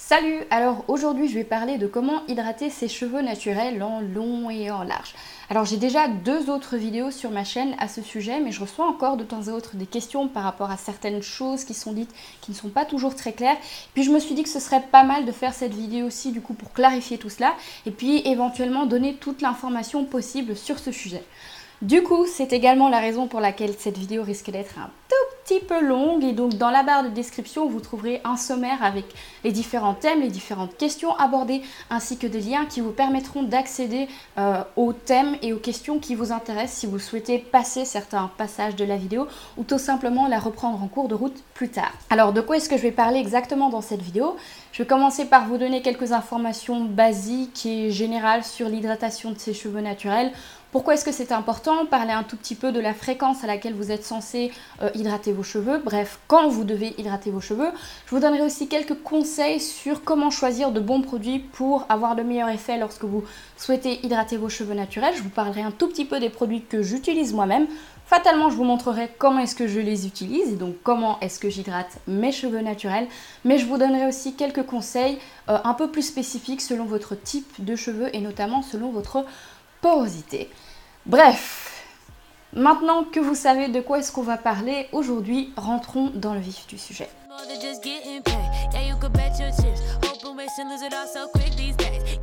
Salut! Alors aujourd'hui je vais parler de comment hydrater ses cheveux naturels en long et en large. Alors j'ai déjà 2 autres vidéos sur ma chaîne à ce sujet, mais je reçois encore de temps à autre des questions par rapport à certaines choses qui sont dites qui ne sont pas toujours très claires. Puis je me suis dit que ce serait pas mal de faire cette vidéo aussi du coup pour clarifier tout cela et puis éventuellement donner toute l'information possible sur ce sujet. Du coup, c'est également la raison pour laquelle cette vidéo risque d'être un tout petit peu longue, et donc dans la barre de description vous trouverez un sommaire avec les différents thèmes, les différentes questions abordées ainsi que des liens qui vous permettront d'accéder aux thèmes et aux questions qui vous intéressent si vous souhaitez passer certains passages de la vidéo ou tout simplement la reprendre en cours de route plus tard. Alors de quoi est-ce que je vais parler exactement dans cette vidéo? Je vais commencer par vous donner quelques informations basiques et générales sur l'hydratation de ses cheveux naturels. Pourquoi est-ce que c'est important? Parler un tout petit peu de la fréquence à laquelle vous êtes censé hydrater vos cheveux, bref, quand vous devez hydrater vos cheveux. Je vous donnerai aussi quelques conseils sur comment choisir de bons produits pour avoir le meilleur effet lorsque vous souhaitez hydrater vos cheveux naturels. Je vous parlerai un tout petit peu des produits que j'utilise moi-même. Fatalement, je vous montrerai comment est-ce que je les utilise et donc comment est-ce que j'hydrate mes cheveux naturels. Mais je vous donnerai aussi quelques conseils un peu plus spécifiques selon votre type de cheveux et notamment selon votre porosité. Bref, maintenant que vous savez de quoi est-ce qu'on va parler aujourd'hui, rentrons dans le vif du sujet.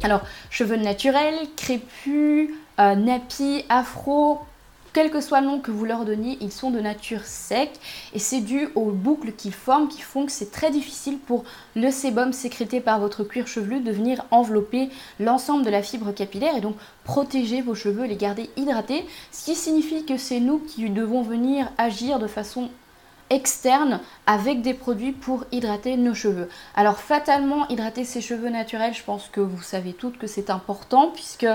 Alors, cheveux naturels, crépus, nappy, afro, quel que soit le nom que vous leur donniez, ils sont de nature sec et c'est dû aux boucles qu'ils forment qui font que c'est très difficile pour le sébum sécrété par votre cuir chevelu de venir envelopper l'ensemble de la fibre capillaire et donc protéger vos cheveux, les garder hydratés, ce qui signifie que c'est nous qui devons venir agir de façon externe avec des produits pour hydrater nos cheveux. Alors fatalement, hydrater ses cheveux naturels, je pense que vous savez toutes que c'est important puisque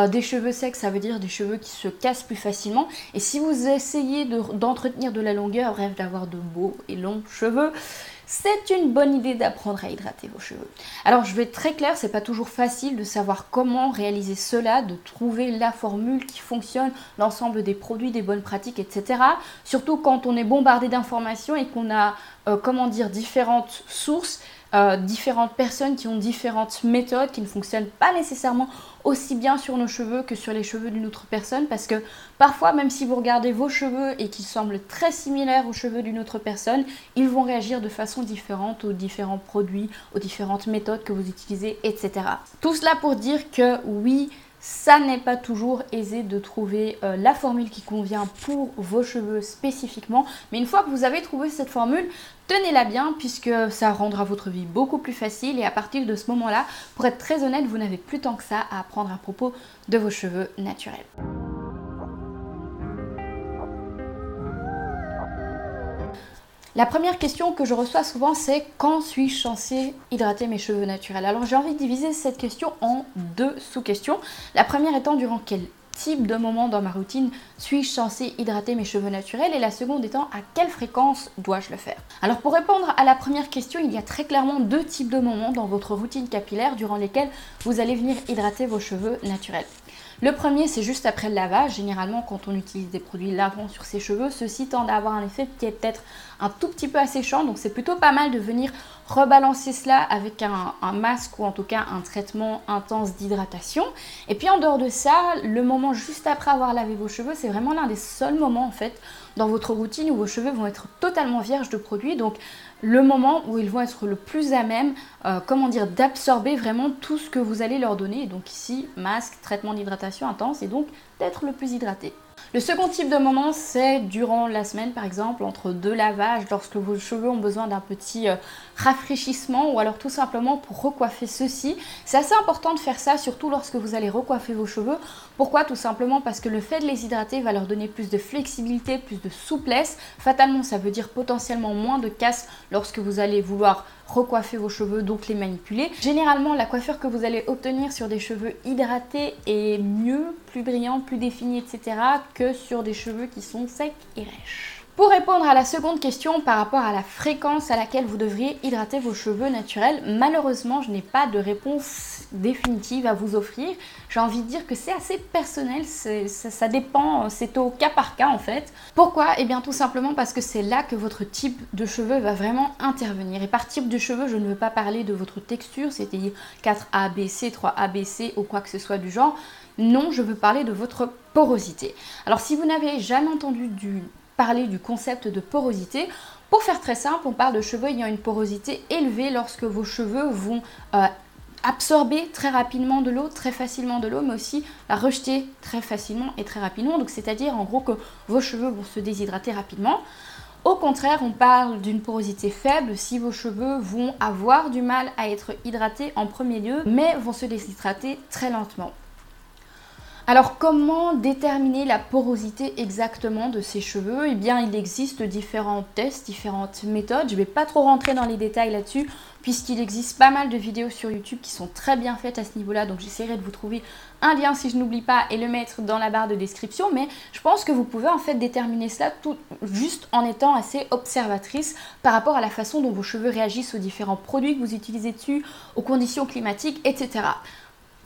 des cheveux secs, ça veut dire des cheveux qui se cassent plus facilement. Et si vous essayez d'entretenir de la longueur, bref, d'avoir de beaux et longs cheveux, c'est une bonne idée d'apprendre à hydrater vos cheveux. Alors je vais être très claire, c'est pas toujours facile de savoir comment réaliser cela, de trouver la formule qui fonctionne, l'ensemble des produits, des bonnes pratiques, etc. Surtout quand on est bombardé d'informations et qu'on a, différentes sources, différentes personnes qui ont différentes méthodes qui ne fonctionnent pas nécessairement aussi bien sur nos cheveux que sur les cheveux d'une autre personne, parce que parfois même si vous regardez vos cheveux et qu'ils semblent très similaires aux cheveux d'une autre personne, ils vont réagir de façon différente aux différents produits, aux différentes méthodes que vous utilisez, etc. Tout cela pour dire que oui, ça n'est pas toujours aisé de trouver la formule qui convient pour vos cheveux spécifiquement, mais une fois que vous avez trouvé cette formule, tenez-la bien puisque ça rendra votre vie beaucoup plus facile et à partir de ce moment-là, pour être très honnête, vous n'avez plus tant que ça à apprendre à propos de vos cheveux naturels. La première question que je reçois souvent, c'est quand suis-je censée hydrater mes cheveux naturels? Alors j'ai envie de diviser cette question en 2 sous-questions. La première étant durant quel type de moment dans ma routine suis-je censée hydrater mes cheveux naturels et la seconde étant à quelle fréquence dois-je le faire? Alors pour répondre à la première question, il y a très clairement 2 types de moments dans votre routine capillaire durant lesquels vous allez venir hydrater vos cheveux naturels. Le premier, c'est juste après le lavage. Généralement, quand on utilise des produits lavants sur ses cheveux, ceux-ci tendent à avoir un effet qui est peut-être un tout petit peu asséchant. Donc, c'est plutôt pas mal de venir rebalancer cela avec un masque ou en tout cas un traitement intense d'hydratation. Et puis, en dehors de ça, le moment juste après avoir lavé vos cheveux, c'est vraiment l'un des seuls moments en fait dans votre routine où vos cheveux vont être totalement vierges de produits. Donc, le moment où ils vont être le plus à même, d'absorber vraiment tout ce que vous allez leur donner. Donc ici, masque, traitement d'hydratation intense et donc d'être le plus hydraté. Le second type de moment, c'est durant la semaine par exemple, entre 2 lavages, lorsque vos cheveux ont besoin d'un petit rafraîchissement ou alors tout simplement pour recoiffer ceux-ci. C'est assez important de faire ça, surtout lorsque vous allez recoiffer vos cheveux. Pourquoi? Tout simplement parce que le fait de les hydrater va leur donner plus de flexibilité, plus de souplesse. Fatalement, ça veut dire potentiellement moins de casse lorsque vous allez vouloir recoiffer vos cheveux, donc les manipuler. Généralement, la coiffure que vous allez obtenir sur des cheveux hydratés est mieux, plus brillante, plus définie, etc. que sur des cheveux qui sont secs et rêches. Pour répondre à la seconde question par rapport à la fréquence à laquelle vous devriez hydrater vos cheveux naturels, malheureusement, je n'ai pas de réponse définitive à vous offrir. J'ai envie de dire que c'est assez personnel, ça dépend, c'est au cas par cas en fait. Pourquoi? Eh bien tout simplement parce que c'est là que votre type de cheveux va vraiment intervenir. Et par type de cheveux, je ne veux pas parler de votre texture, c'est-à-dire 4A, BC, 3A, BC ou quoi que ce soit du genre. Non, je veux parler de votre porosité. Alors si vous n'avez jamais entendu parler du concept de porosité, pour faire très simple, on parle de cheveux ayant une porosité élevée lorsque vos cheveux vont absorber très rapidement de l'eau, très facilement de l'eau, mais aussi la rejeter très facilement et très rapidement. Donc c'est-à-dire en gros que vos cheveux vont se déshydrater rapidement. Au contraire, on parle d'une porosité faible si vos cheveux vont avoir du mal à être hydratés en premier lieu, mais vont se déshydrater très lentement. Alors comment déterminer la porosité exactement de ces cheveux? Eh bien il existe différents tests, différentes méthodes. Je ne vais pas trop rentrer dans les détails là-dessus puisqu'il existe pas mal de vidéos sur YouTube qui sont très bien faites à ce niveau-là. Donc j'essaierai de vous trouver un lien si je n'oublie pas et le mettre dans la barre de description. Mais je pense que vous pouvez en fait déterminer cela tout juste en étant assez observatrice par rapport à la façon dont vos cheveux réagissent aux différents produits que vous utilisez dessus, aux conditions climatiques, etc.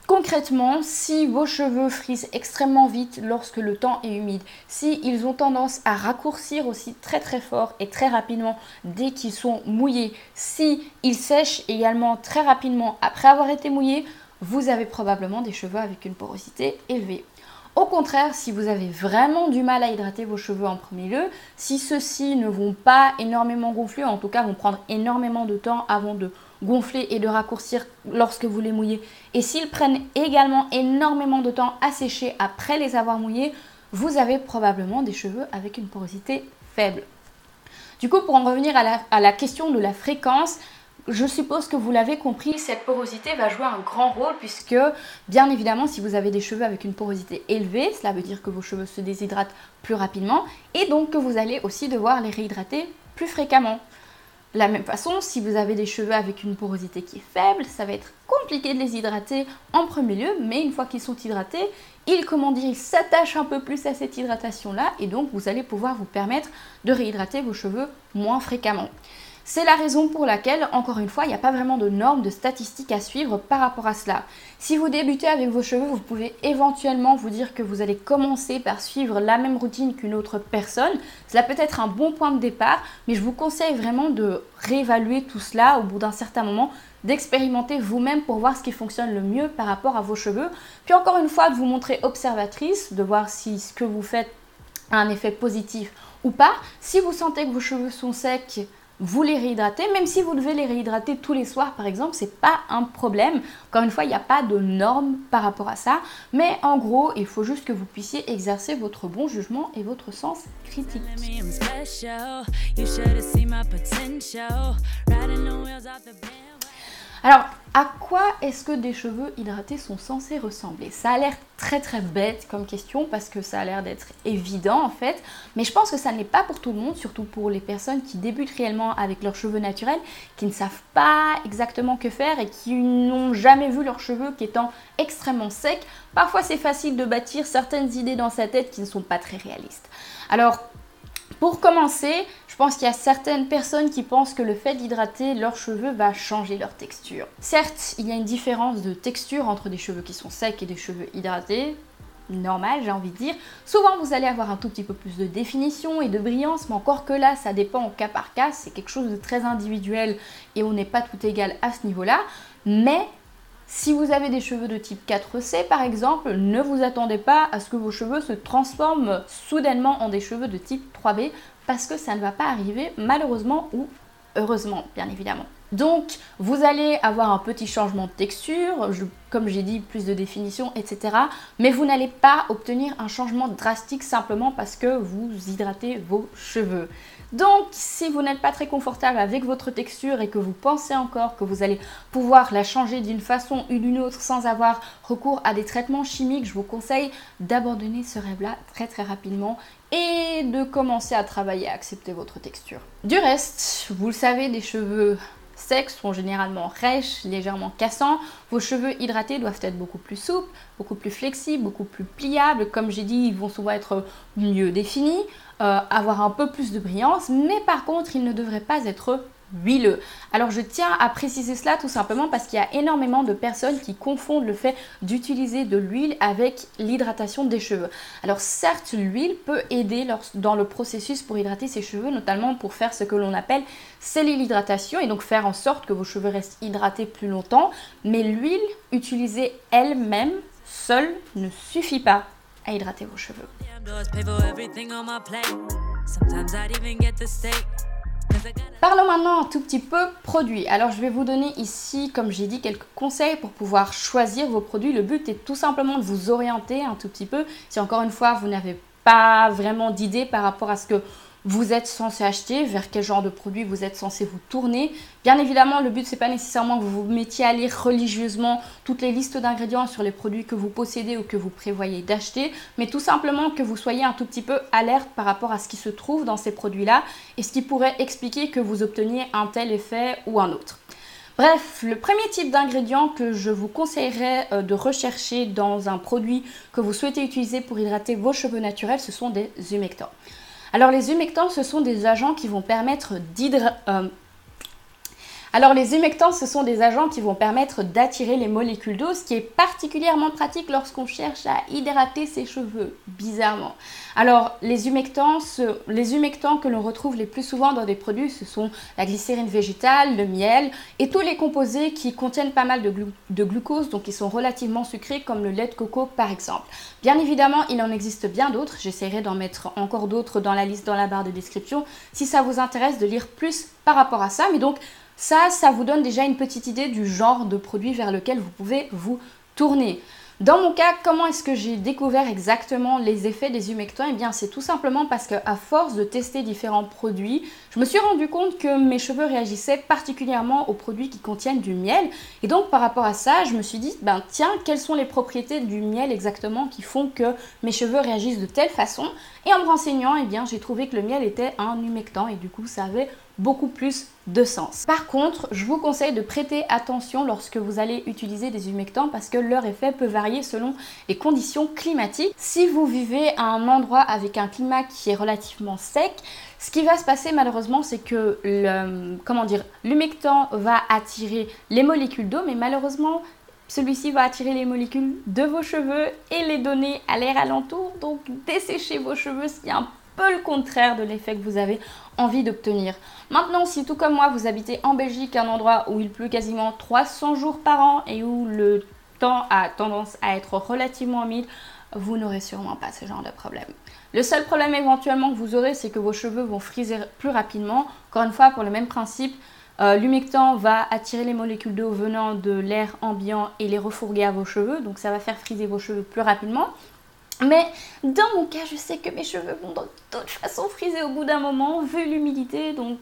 Concrètement, si vos cheveux frisent extrêmement vite lorsque le temps est humide, si ils ont tendance à raccourcir aussi très très fort et très rapidement dès qu'ils sont mouillés, si ils sèchent également très rapidement après avoir été mouillés, vous avez probablement des cheveux avec une porosité élevée. Au contraire, si vous avez vraiment du mal à hydrater vos cheveux en premier lieu, si ceux-ci ne vont pas énormément gonfler, en tout cas vont prendre énormément de temps avant de gonfler et de raccourcir lorsque vous les mouillez, et s'ils prennent également énormément de temps à sécher après les avoir mouillés, vous avez probablement des cheveux avec une porosité faible. Du coup, pour en revenir à la question de la fréquence, je suppose que vous l'avez compris, cette porosité va jouer un grand rôle puisque, bien évidemment, si vous avez des cheveux avec une porosité élevée, cela veut dire que vos cheveux se déshydratent plus rapidement et donc que vous allez aussi devoir les réhydrater plus fréquemment. De la même façon, si vous avez des cheveux avec une porosité qui est faible, ça va être compliqué de les hydrater en premier lieu, mais une fois qu'ils sont hydratés, ils s'attachent un peu plus à cette hydratation-là et donc vous allez pouvoir vous permettre de réhydrater vos cheveux moins fréquemment. C'est la raison pour laquelle, encore une fois, il n'y a pas vraiment de normes, de statistiques à suivre par rapport à cela. Si vous débutez avec vos cheveux, vous pouvez éventuellement vous dire que vous allez commencer par suivre la même routine qu'une autre personne. Cela peut être un bon point de départ, mais je vous conseille vraiment de réévaluer tout cela au bout d'un certain moment, d'expérimenter vous-même pour voir ce qui fonctionne le mieux par rapport à vos cheveux. Puis encore une fois, de vous montrer observatrice, de voir si ce que vous faites a un effet positif ou pas. Si vous sentez que vos cheveux sont secs, vous les réhydratez, même si vous devez les réhydrater tous les soirs par exemple, c'est pas un problème. Encore une fois, il n'y a pas de normes par rapport à ça, mais en gros, il faut juste que vous puissiez exercer votre bon jugement et votre sens critique. Alors, à quoi est-ce que des cheveux hydratés sont censés ressembler? Ça a l'air très très bête comme question parce que ça a l'air d'être évident en fait, mais je pense que ça ne l'est pas pour tout le monde, surtout pour les personnes qui débutent réellement avec leurs cheveux naturels, qui ne savent pas exactement que faire et qui n'ont jamais vu leurs cheveux qui étant extrêmement secs. Parfois c'est facile de bâtir certaines idées dans sa tête qui ne sont pas très réalistes. Alors, pour commencer, je pense qu'il y a certaines personnes qui pensent que le fait d'hydrater leurs cheveux va changer leur texture. Certes, il y a une différence de texture entre des cheveux qui sont secs et des cheveux hydratés. Normal, j'ai envie de dire. Souvent, vous allez avoir un tout petit peu plus de définition et de brillance, mais encore que là, ça dépend au cas par cas. C'est quelque chose de très individuel et on n'est pas tout égal à ce niveau-là. Mais si vous avez des cheveux de type 4C par exemple, ne vous attendez pas à ce que vos cheveux se transforment soudainement en des cheveux de type 3B parce que ça ne va pas arriver malheureusement ou heureusement bien évidemment. Donc vous allez avoir un petit changement de texture, comme j'ai dit, plus de définition, etc. Mais vous n'allez pas obtenir un changement drastique simplement parce que vous hydratez vos cheveux. Donc si vous n'êtes pas très confortable avec votre texture et que vous pensez encore que vous allez pouvoir la changer d'une façon ou d'une autre sans avoir recours à des traitements chimiques, je vous conseille d'abandonner ce rêve-là très très rapidement et de commencer à travailler à accepter votre texture. Du reste, vous le savez, des cheveux secs sont généralement rêches, légèrement cassants. Vos cheveux hydratés doivent être beaucoup plus souples, beaucoup plus flexibles, beaucoup plus pliables. Comme j'ai dit, ils vont souvent être mieux définis. avoir un peu plus de brillance, mais par contre, il ne devrait pas être huileux. Alors je tiens à préciser cela tout simplement parce qu'il y a énormément de personnes qui confondent le fait d'utiliser de l'huile avec l'hydratation des cheveux. Alors certes, l'huile peut aider dans le processus pour hydrater ses cheveux, notamment pour faire ce que l'on appelle sceller l'hydratation et donc faire en sorte que vos cheveux restent hydratés plus longtemps, mais l'huile utilisée elle-même seule ne suffit pas à hydrater vos cheveux. Parlons maintenant un tout petit peu produits. Alors je vais vous donner ici, comme j'ai dit, quelques conseils pour pouvoir choisir vos produits. Le but est tout simplement de vous orienter un tout petit peu. Si encore une fois vous n'avez pas vraiment d'idée par rapport à ce que vous êtes censé acheter, vers quel genre de produit vous êtes censé vous tourner. Bien évidemment, le but c'est pas nécessairement que vous vous mettiez à lire religieusement toutes les listes d'ingrédients sur les produits que vous possédez ou que vous prévoyez d'acheter, mais tout simplement que vous soyez un tout petit peu alerte par rapport à ce qui se trouve dans ces produits-là et ce qui pourrait expliquer que vous obteniez un tel effet ou un autre. Bref, le premier type d'ingrédient que je vous conseillerais de rechercher dans un produit que vous souhaitez utiliser pour hydrater vos cheveux naturels, ce sont des humectants. Alors les humectants, ce sont des agents qui vont permettre d'attirer les molécules d'eau, ce qui est particulièrement pratique lorsqu'on cherche à hydrater ses cheveux, bizarrement. Alors les humectants que l'on retrouve les plus souvent dans des produits, ce sont la glycérine végétale, le miel et tous les composés qui contiennent pas mal de glucose, donc qui sont relativement sucrés comme le lait de coco par exemple. Bien évidemment, il en existe bien d'autres, j'essaierai d'en mettre encore d'autres dans la liste dans la barre de description si ça vous intéresse de lire plus par rapport à ça, mais donc ça vous donne déjà une petite idée du genre de produit vers lequel vous pouvez vous tourner. Dans mon cas, comment est-ce que j'ai découvert exactement les effets des humectants? Eh bien, c'est tout simplement parce qu'à force de tester différents produits, je me suis rendu compte que mes cheveux réagissaient particulièrement aux produits qui contiennent du miel. Et donc, par rapport à ça, je me suis dit, tiens, quelles sont les propriétés du miel exactement qui font que mes cheveux réagissent de telle façon? Et en me renseignant, eh bien, j'ai trouvé que le miel était un humectant et du coup, ça avait beaucoup plus de sens. Par contre, je vous conseille de prêter attention lorsque vous allez utiliser des humectants parce que leur effet peut varier selon les conditions climatiques. Si vous vivez à un endroit avec un climat qui est relativement sec, ce qui va se passer malheureusement, c'est que l'humectant va attirer les molécules d'eau, mais malheureusement, celui-ci va attirer les molécules de vos cheveux et les donner à l'air alentour, donc dessécher vos cheveux, ce qui est un peu le contraire de l'effet que vous avez envie d'obtenir. Maintenant, si tout comme moi, vous habitez en Belgique, un endroit où il pleut quasiment 300 jours par an et où le temps a tendance à être relativement humide, vous n'aurez sûrement pas ce genre de problème. Le seul problème éventuellement que vous aurez, c'est que vos cheveux vont friser plus rapidement. Encore une fois, pour le même principe, l'humectant va attirer les molécules d'eau venant de l'air ambiant et les refourguer à vos cheveux, donc ça va faire friser vos cheveux plus rapidement. Mais dans mon cas, je sais que mes cheveux vont de toute façon friser au bout d'un moment, vu l'humidité, donc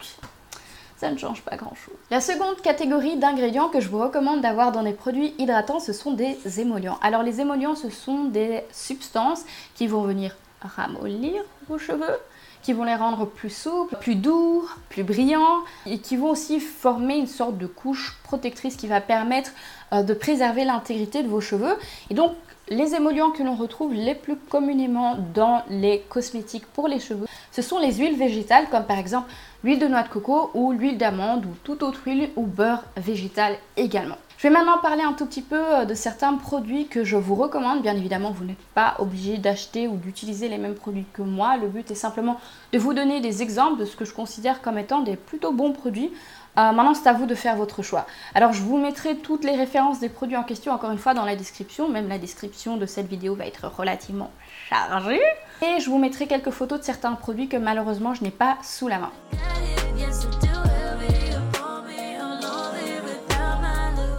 ça ne change pas grand-chose. La seconde catégorie d'ingrédients que je vous recommande d'avoir dans des produits hydratants, ce sont des émollients. Alors les émollients, ce sont des substances qui vont venir ramollir vos cheveux, qui vont les rendre plus souples, plus doux, plus brillants et qui vont aussi former une sorte de couche protectrice qui va permettre de préserver l'intégrité de vos cheveux. Et donc, les émollients que l'on retrouve les plus communément dans les cosmétiques pour les cheveux, ce sont les huiles végétales comme par exemple l'huile de noix de coco ou l'huile d'amande ou toute autre huile ou beurre végétal également. Je vais maintenant parler un tout petit peu de certains produits que je vous recommande. Bien évidemment, vous n'êtes pas obligé d'acheter ou d'utiliser les mêmes produits que moi. Le but est simplement de vous donner des exemples de ce que je considère comme étant des plutôt bons produits. Maintenant, c'est à vous de faire votre choix. Alors, je vous mettrai toutes les références des produits en question, encore une fois, dans la description. Même la description de cette vidéo va être relativement chargée. Et je vous mettrai quelques photos de certains produits que malheureusement, je n'ai pas sous la main.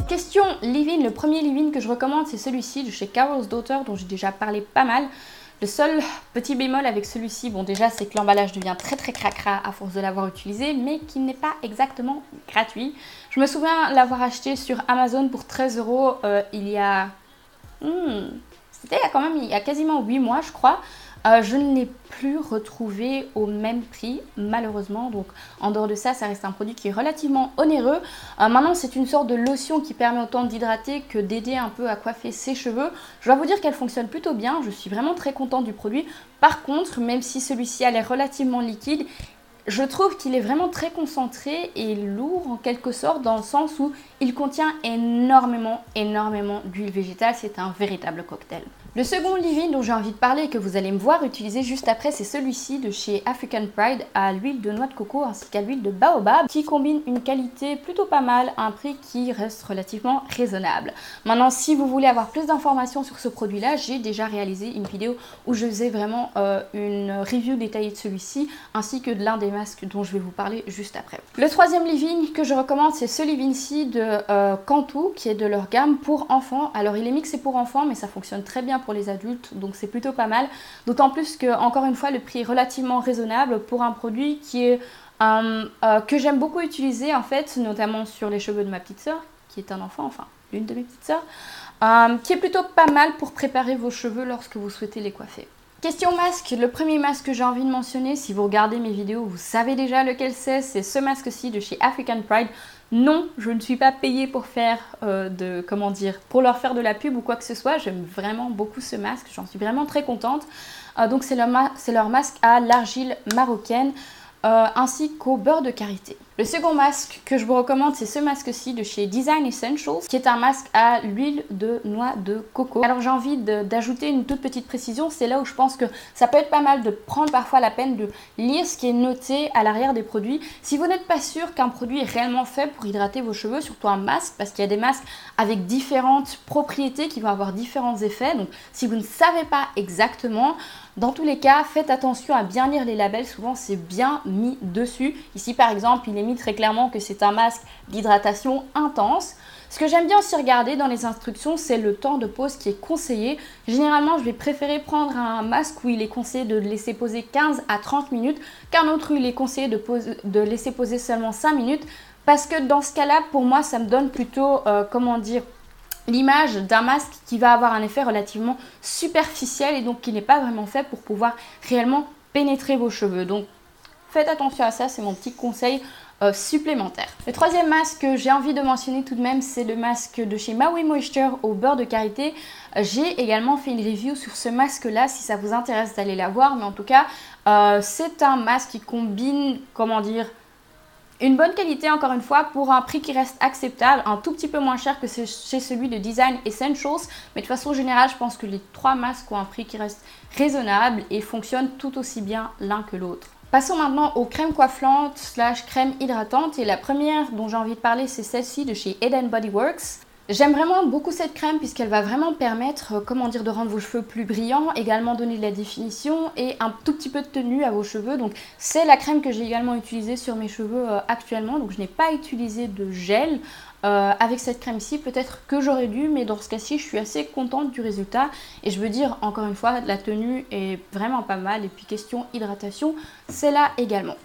Question leave-in, le premier leave-in que je recommande, c'est celui-ci de chez Carol's Daughter, dont j'ai déjà parlé pas mal. Le seul petit bémol avec celui-ci, bon déjà c'est que l'emballage devient très cracra à force de l'avoir utilisé, mais qu'il n'est pas exactement gratuit. Je me souviens l'avoir acheté sur Amazon pour 13 € il y a... C'était quand même il y a quasiment 8 mois je crois. Je ne l'ai plus retrouvé au même prix malheureusement, donc en dehors de ça, ça reste un produit qui est relativement onéreux. Maintenant, c'est une sorte de lotion qui permet autant d'hydrater que d'aider un peu à coiffer ses cheveux. Je dois vous dire qu'elle fonctionne plutôt bien, je suis vraiment très contente du produit. Par contre, même si celui-ci a l'air relativement liquide, je trouve qu'il est vraiment très concentré et lourd en quelque sorte, dans le sens où il contient énormément d'huile végétale. C'est un véritable cocktail. Le second leave-in dont j'ai envie de parler et que vous allez me voir utiliser juste après, c'est celui-ci de chez African Pride à l'huile de noix de coco ainsi qu'à l'huile de baobab, qui combine une qualité plutôt pas mal à un prix qui reste relativement raisonnable. Maintenant, si vous voulez avoir plus d'informations sur ce produit-là, j'ai déjà réalisé une vidéo où je faisais vraiment une review détaillée de celui-ci ainsi que de l'un des masques dont je vais vous parler juste après. Le troisième leave-in que je recommande, c'est ce leave-in-ci de Cantu, qui est de leur gamme pour enfants. Alors il est mixé pour enfants, mais ça fonctionne très bien pour les adultes, donc c'est plutôt pas mal. D'autant plus que, encore une fois, le prix est relativement raisonnable pour un produit qui est que j'aime beaucoup utiliser en fait, notamment sur les cheveux de ma petite soeur, qui est un enfant, enfin l'une de mes petites sœurs, qui est plutôt pas mal pour préparer vos cheveux lorsque vous souhaitez les coiffer. Question masque, le premier masque que j'ai envie de mentionner, si vous regardez mes vidéos, vous savez déjà lequel c'est ce masque-ci de chez African Pride. Non, je ne suis pas payée pour faire pour leur faire de la pub ou quoi que ce soit. J'aime vraiment beaucoup ce masque, j'en suis vraiment très contente. Donc c'est leur masque à l'argile marocaine ainsi qu'au beurre de karité. Le second masque que je vous recommande, c'est ce masque-ci de chez Design Essentials, qui est un masque à l'huile de noix de coco. Alors j'ai envie d'ajouter une toute petite précision, c'est là où je pense que ça peut être pas mal de prendre parfois la peine de lire ce qui est noté à l'arrière des produits. Si vous n'êtes pas sûr qu'un produit est réellement fait pour hydrater vos cheveux, surtout un masque, parce qu'il y a des masques avec différentes propriétés qui vont avoir différents effets, donc si vous ne savez pas exactement, dans tous les cas, faites attention à bien lire les labels, souvent c'est bien mis dessus. Ici par exemple, il est mis très clairement que c'est un masque d'hydratation intense. Ce que j'aime bien aussi regarder dans les instructions, c'est le temps de pose qui est conseillé. Généralement, je vais préférer prendre un masque où il est conseillé de le laisser poser 15 à 30 minutes, qu'un autre où il est conseillé de laisser poser seulement 5 minutes. Parce que dans ce cas-là, pour moi, ça me donne plutôt, l'image d'un masque qui va avoir un effet relativement superficiel et donc qui n'est pas vraiment fait pour pouvoir réellement pénétrer vos cheveux. Donc faites attention à ça, c'est mon petit conseil supplémentaire. Le troisième masque que j'ai envie de mentionner tout de même, c'est le masque de chez Maui Moisture au beurre de karité. J'ai également fait une review sur ce masque là, si ça vous intéresse d'aller la voir, mais en tout cas c'est un masque qui combine, une bonne qualité encore une fois pour un prix qui reste acceptable, un tout petit peu moins cher que chez celui de Design Essentials, mais de façon générale je pense que les trois masques ont un prix qui reste raisonnable et fonctionnent tout aussi bien l'un que l'autre. Passons maintenant aux crèmes coiffantes / crèmes hydratantes et la première dont j'ai envie de parler, c'est celle-ci de chez Head & Body Works. J'aime vraiment beaucoup cette crème puisqu'elle va vraiment permettre de rendre vos cheveux plus brillants, également donner de la définition et un tout petit peu de tenue à vos cheveux. Donc c'est la crème que j'ai également utilisée sur mes cheveux actuellement, donc je n'ai pas utilisé de gel avec cette crème-ci, peut-être que j'aurais dû, mais dans ce cas-ci je suis assez contente du résultat et je veux dire encore une fois la tenue est vraiment pas mal et puis question hydratation c'est là également.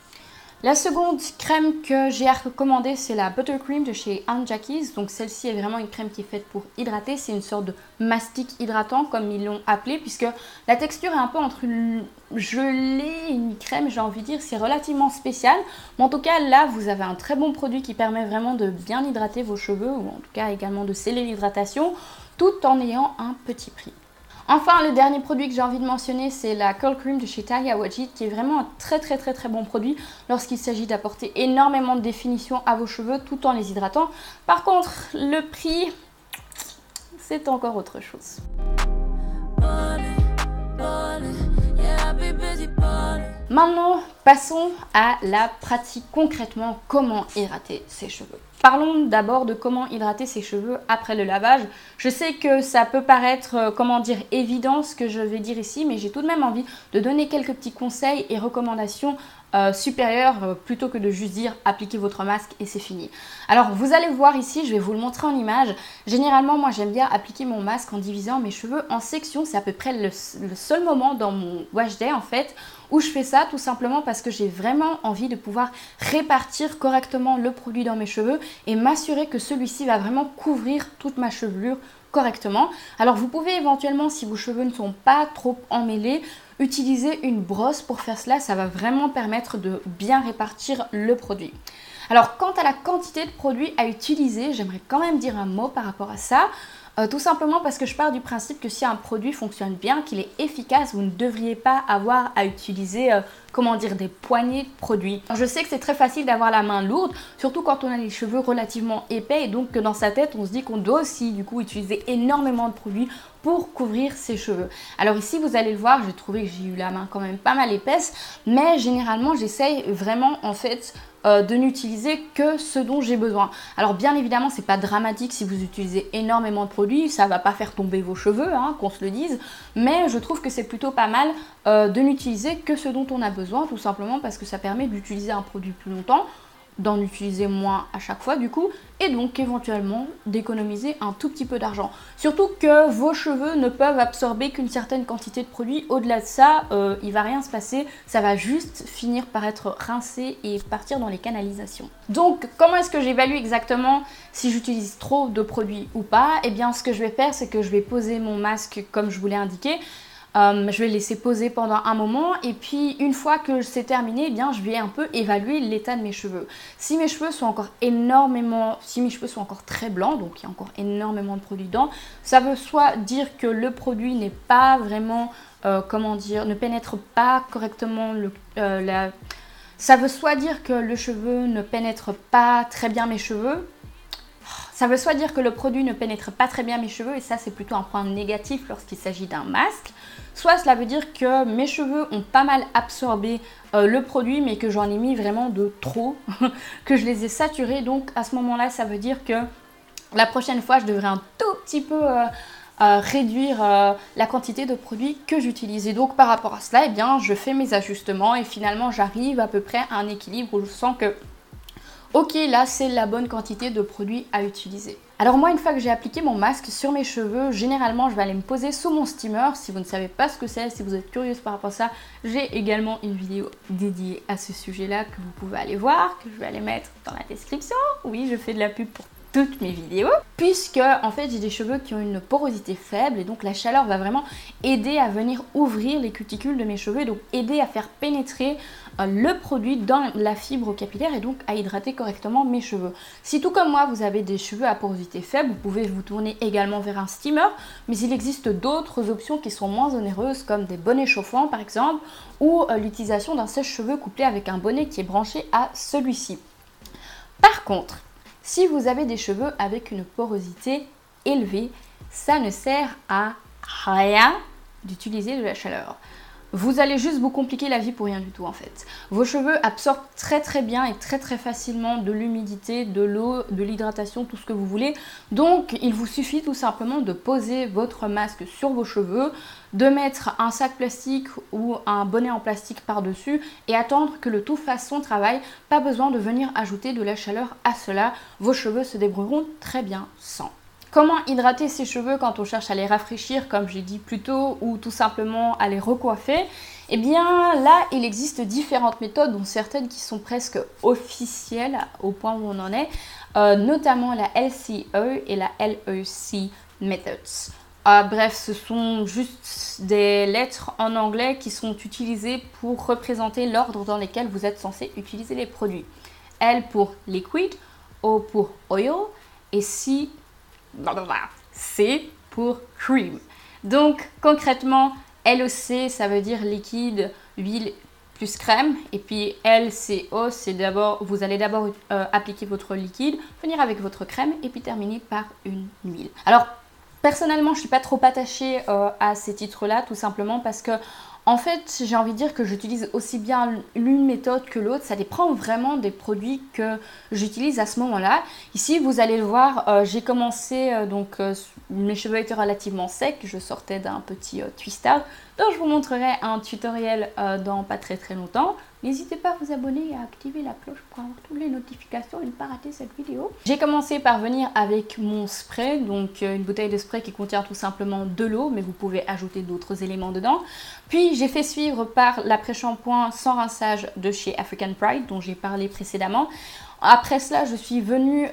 La seconde crème que j'ai à recommander, c'est la Buttercream de chez Aunt Jackie's. Donc celle-ci est vraiment une crème qui est faite pour hydrater. C'est une sorte de mastic hydratant comme ils l'ont appelé, puisque la texture est un peu entre une gelée et une crème, j'ai envie de dire. C'est relativement spécial. Mais en tout cas, là, vous avez un très bon produit qui permet vraiment de bien hydrater vos cheveux, ou en tout cas également de sceller l'hydratation, tout en ayant un petit prix. Enfin, le dernier produit que j'ai envie de mentionner, c'est la Curl Cream de chez Talia Wajid, qui est vraiment un très bon produit lorsqu'il s'agit d'apporter énormément de définition à vos cheveux tout en les hydratant. Par contre, le prix, c'est encore autre chose. Maintenant, passons à la pratique concrètement, comment hydrater ses cheveux. Parlons d'abord de comment hydrater ses cheveux après le lavage. Je sais que ça peut paraître, évident ce que je vais dire ici, mais j'ai tout de même envie de donner quelques petits conseils et recommandations supérieures plutôt que de juste dire appliquez votre masque et c'est fini. Alors vous allez voir ici, je vais vous le montrer en image. Généralement, moi j'aime bien appliquer mon masque en divisant mes cheveux en sections. C'est à peu près le seul moment dans mon wash day en fait où je fais ça, tout simplement parce que j'ai vraiment envie de pouvoir répartir correctement le produit dans mes cheveux et m'assurer que celui-ci va vraiment couvrir toute ma chevelure correctement. Alors vous pouvez éventuellement, si vos cheveux ne sont pas trop emmêlés, Utiliser une brosse pour faire cela, ça va vraiment permettre de bien répartir le produit. Alors, quant à la quantité de produits à utiliser, j'aimerais quand même dire un mot par rapport à ça. Tout simplement parce que je pars du principe que si un produit fonctionne bien, qu'il est efficace, vous ne devriez pas avoir à utiliser, des poignées de produits. Alors, je sais que c'est très facile d'avoir la main lourde, surtout quand on a les cheveux relativement épais et donc que dans sa tête, on se dit qu'on doit aussi du coup utiliser énormément de produits pour couvrir ses cheveux. Alors ici, vous allez le voir, j'ai trouvé que j'ai eu la main quand même pas mal épaisse, mais généralement, j'essaye vraiment en fait de n'utiliser que ce dont j'ai besoin. Alors bien évidemment, c'est pas dramatique si vous utilisez énormément de produits, ça va pas faire tomber vos cheveux, hein, qu'on se le dise, mais je trouve que c'est plutôt pas mal de n'utiliser que ce dont on a besoin, tout simplement parce que ça permet d'utiliser un produit plus longtemps, d'en utiliser moins à chaque fois du coup, et donc éventuellement d'économiser un tout petit peu d'argent. Surtout que vos cheveux ne peuvent absorber qu'une certaine quantité de produit. Au-delà de ça, il va rien se passer, ça va juste finir par être rincé et partir dans les canalisations. Donc comment est-ce que j'évalue exactement si j'utilise trop de produits ou pas? Eh bien ce que je vais faire, c'est que je vais poser mon masque comme je vous l'ai indiqué. Je vais laisser poser pendant un moment et puis une fois que c'est terminé, eh bien, je vais un peu évaluer l'état de mes cheveux. Si mes cheveux sont encore très blancs, donc il y a encore énormément de produits dedans, ça veut soit dire que le produit n'est pas vraiment, ne pénètre pas correctement ça veut soit dire que le cheveu ne pénètre pas très bien mes cheveux. Ça veut soit dire que le produit ne pénètre pas très bien mes cheveux, et ça c'est plutôt un point négatif lorsqu'il s'agit d'un masque. Soit cela veut dire que mes cheveux ont pas mal absorbé le produit, mais que j'en ai mis vraiment de trop, que je les ai saturés. Donc à ce moment-là, ça veut dire que la prochaine fois, je devrais un tout petit peu réduire la quantité de produits que j'utilise. Et donc par rapport à cela, eh bien, je fais mes ajustements et finalement j'arrive à peu près à un équilibre où je sens que ok, là c'est la bonne quantité de produits à utiliser. Alors moi, une fois que j'ai appliqué mon masque sur mes cheveux, généralement je vais aller me poser sous mon steamer. Si vous ne savez pas ce que c'est, si vous êtes curieuse par rapport à ça, j'ai également une vidéo dédiée à ce sujet-là que vous pouvez aller voir, que je vais aller mettre dans la description. Oui, je fais de la pub pour toutes mes vidéos, puisque en fait j'ai des cheveux qui ont une porosité faible et donc la chaleur va vraiment aider à venir ouvrir les cuticules de mes cheveux et donc aider à faire pénétrer le produit dans la fibre capillaire et donc à hydrater correctement mes cheveux. Si tout comme moi vous avez des cheveux à porosité faible, vous pouvez vous tourner également vers un steamer, mais il existe d'autres options qui sont moins onéreuses comme des bonnets chauffants par exemple, ou l'utilisation d'un sèche-cheveux couplé avec un bonnet qui est branché à celui-ci. Par contre, si vous avez des cheveux avec une porosité élevée, ça ne sert à rien d'utiliser de la chaleur. Vous allez juste vous compliquer la vie pour rien du tout en fait. Vos cheveux absorbent très bien et très facilement de l'humidité, de l'eau, de l'hydratation, tout ce que vous voulez. Donc il vous suffit tout simplement de poser votre masque sur vos cheveux, de mettre un sac plastique ou un bonnet en plastique par-dessus et attendre que le tout fasse son travail. Pas besoin de venir ajouter de la chaleur à cela. Vos cheveux se débrouilleront très bien sans. Comment hydrater ses cheveux quand on cherche à les rafraîchir, comme j'ai dit plus tôt, ou tout simplement à les recoiffer? Eh bien là, il existe différentes méthodes, dont certaines qui sont presque officielles au point où on en est, notamment la LCE et la LEC Methods. Bref, ce sont juste des lettres en anglais qui sont utilisées pour représenter l'ordre dans lequel vous êtes censé utiliser les produits. L pour liquid, O pour oil et C pour cream. Donc concrètement, LEC ça veut dire liquide, huile plus crème, et puis LCO c'est d'abord, vous allez d'abord appliquer votre liquide, venir avec votre crème et puis terminer par une huile. Alors personnellement, je ne suis pas trop attachée à ces titres-là, tout simplement parce que en fait, j'ai envie de dire que j'utilise aussi bien l'une méthode que l'autre. Ça dépend vraiment des produits que j'utilise à ce moment-là. Ici, vous allez le voir, j'ai commencé, mes cheveux étaient relativement secs. Je sortais d'un petit twist out. Donc, je vous montrerai un tutoriel dans pas très longtemps. N'hésitez pas à vous abonner et à activer la cloche pour avoir toutes les notifications et ne pas rater cette vidéo. J'ai commencé par venir avec mon spray, donc une bouteille de spray qui contient tout simplement de l'eau, mais vous pouvez ajouter d'autres éléments dedans. Puis j'ai fait suivre par l'après-shampoing sans rinçage de chez African Pride, dont j'ai parlé précédemment. Après cela, je suis venue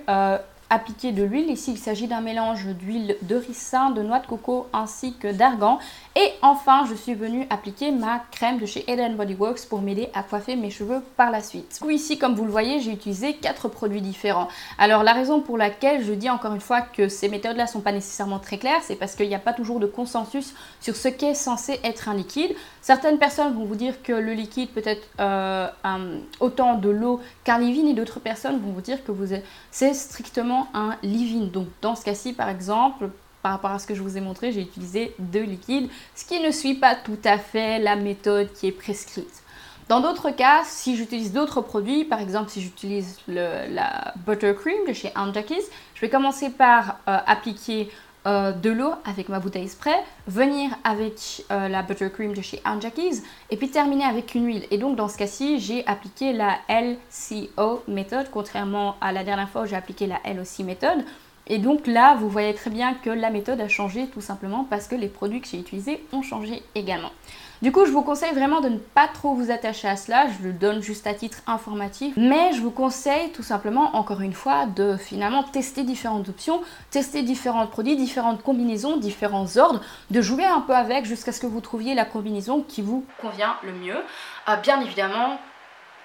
appliquer de l'huile. Ici, il s'agit d'un mélange d'huile de ricin, de noix de coco ainsi que d'argan. Et enfin, je suis venue appliquer ma crème de chez Head & Body Works pour m'aider à coiffer mes cheveux par la suite. Du coup, ici, comme vous le voyez, j'ai utilisé 4 produits différents. Alors, la raison pour laquelle je dis encore une fois que ces méthodes-là sont pas nécessairement très claires, c'est parce qu'il n'y a pas toujours de consensus sur ce qu'est censé être un liquide. Certaines personnes vont vous dire que le liquide peut être autant de l'eau qu'un leave-in, et d'autres personnes vont vous dire que c'est strictement un leave-in. Donc, dans ce cas-ci, par exemple, par rapport à ce que je vous ai montré, j'ai utilisé 2 liquides, ce qui ne suit pas tout à fait la méthode qui est prescrite. Dans d'autres cas, si j'utilise d'autres produits, par exemple si j'utilise la Buttercream de chez Aunt Jackie's, je vais commencer par appliquer de l'eau avec ma bouteille spray, venir avec la Buttercream de chez Aunt Jackie's et puis terminer avec une huile. Et donc dans ce cas-ci, j'ai appliqué la LCO méthode, contrairement à la dernière fois où j'ai appliqué la LOC méthode. Et donc là, vous voyez très bien que la méthode a changé tout simplement parce que les produits que j'ai utilisés ont changé également. Du coup, je vous conseille vraiment de ne pas trop vous attacher à cela, je le donne juste à titre informatif, mais je vous conseille tout simplement, encore une fois, de finalement tester différentes options, tester différents produits, différentes combinaisons, différents ordres, de jouer un peu avec jusqu'à ce que vous trouviez la combinaison qui vous convient le mieux. Bien évidemment,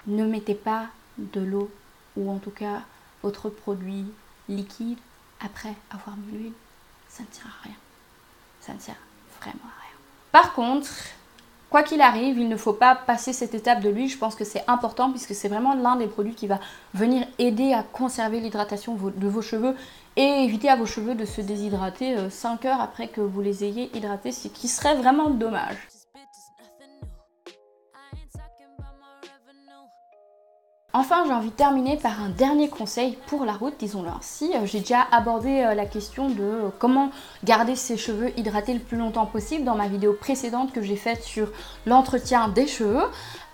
ne mettez pas de l'eau ou en tout cas votre produit liquide après avoir mis l'huile, ça ne sert à rien. Ça ne sert vraiment à rien. Par contre, quoi qu'il arrive, il ne faut pas passer cette étape de l'huile. Je pense que c'est important puisque c'est vraiment l'un des produits qui va venir aider à conserver l'hydratation de vos cheveux et éviter à vos cheveux de se déshydrater 5 heures après que vous les ayez hydratés, ce qui serait vraiment dommage. Enfin, j'ai envie de terminer par un dernier conseil pour la route, disons-le ainsi. J'ai déjà abordé la question de comment garder ses cheveux hydratés le plus longtemps possible dans ma vidéo précédente que j'ai faite sur l'entretien des cheveux.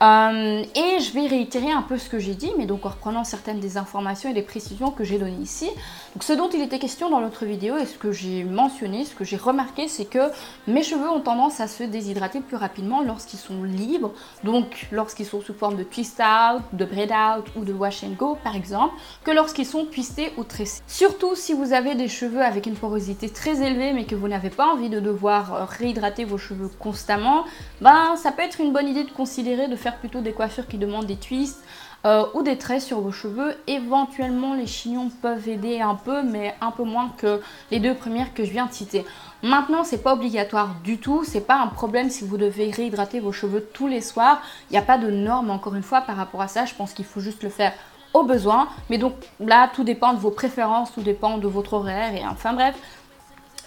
Et je vais réitérer un peu ce que j'ai dit, mais donc en reprenant certaines des informations et des précisions que j'ai données ici. Donc ce dont il était question dans l'autre vidéo et ce que j'ai mentionné, ce que j'ai remarqué, c'est que mes cheveux ont tendance à se déshydrater plus rapidement lorsqu'ils sont libres, donc lorsqu'ils sont sous forme de twist out, de braid out ou de wash and go par exemple, que lorsqu'ils sont twistés ou tressés. Surtout si vous avez des cheveux avec une porosité très élevée mais que vous n'avez pas envie de devoir réhydrater vos cheveux constamment, ben ça peut être une bonne idée de considérer de faire plutôt des coiffures qui demandent des twists ou des traits sur vos cheveux. Éventuellement les chignons peuvent aider un peu, mais un peu moins que les 2 premières que je viens de citer. Maintenant, c'est pas obligatoire du tout, c'est pas un problème si vous devez réhydrater vos cheveux tous les soirs. Il n'y a pas de norme encore une fois par rapport à ça, je pense qu'il faut juste le faire au besoin. Mais donc là, tout dépend de vos préférences, tout dépend de votre horaire et enfin bref,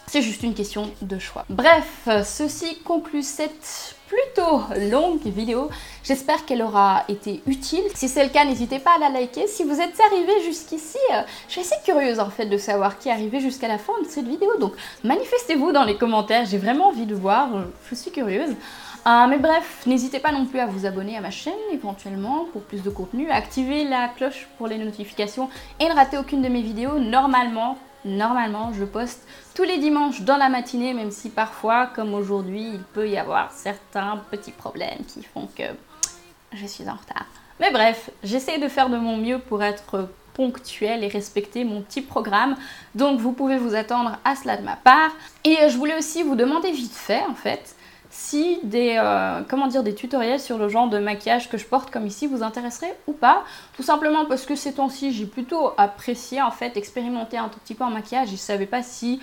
c'est juste une question de choix. Bref, ceci conclut cette plutôt longue vidéo. J'espère qu'elle aura été utile. Si c'est le cas, n'hésitez pas à la liker. Si vous êtes arrivé jusqu'ici, je suis assez curieuse en fait de savoir qui est arrivé jusqu'à la fin de cette vidéo. Donc manifestez-vous dans les commentaires, j'ai vraiment envie de voir, je suis curieuse. Mais bref, n'hésitez pas non plus à vous abonner à ma chaîne éventuellement pour plus de contenu, activer la cloche pour les notifications et ne rater aucune de mes vidéos. Normalement, je poste tous les dimanches dans la matinée, même si parfois, comme aujourd'hui, il peut y avoir certains petits problèmes qui font que je suis en retard. Mais bref, j'essaie de faire de mon mieux pour être ponctuelle et respecter mon petit programme. Donc vous pouvez vous attendre à cela de ma part. Et je voulais aussi vous demander vite fait, en fait, si des tutoriels sur le genre de maquillage que je porte comme ici vous intéresseraient ou pas. Tout simplement parce que ces temps-ci j'ai plutôt apprécié en fait expérimenter un tout petit peu en maquillage et je ne savais pas si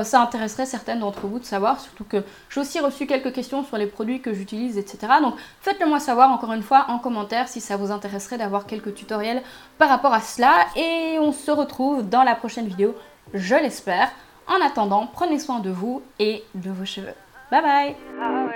ça intéresserait certaines d'entre vous de savoir, surtout que j'ai aussi reçu quelques questions sur les produits que j'utilise, etc. Donc faites-le moi savoir encore une fois en commentaire si ça vous intéresserait d'avoir quelques tutoriels par rapport à cela et on se retrouve dans la prochaine vidéo, je l'espère. En attendant, prenez soin de vous et de vos cheveux. Bye bye!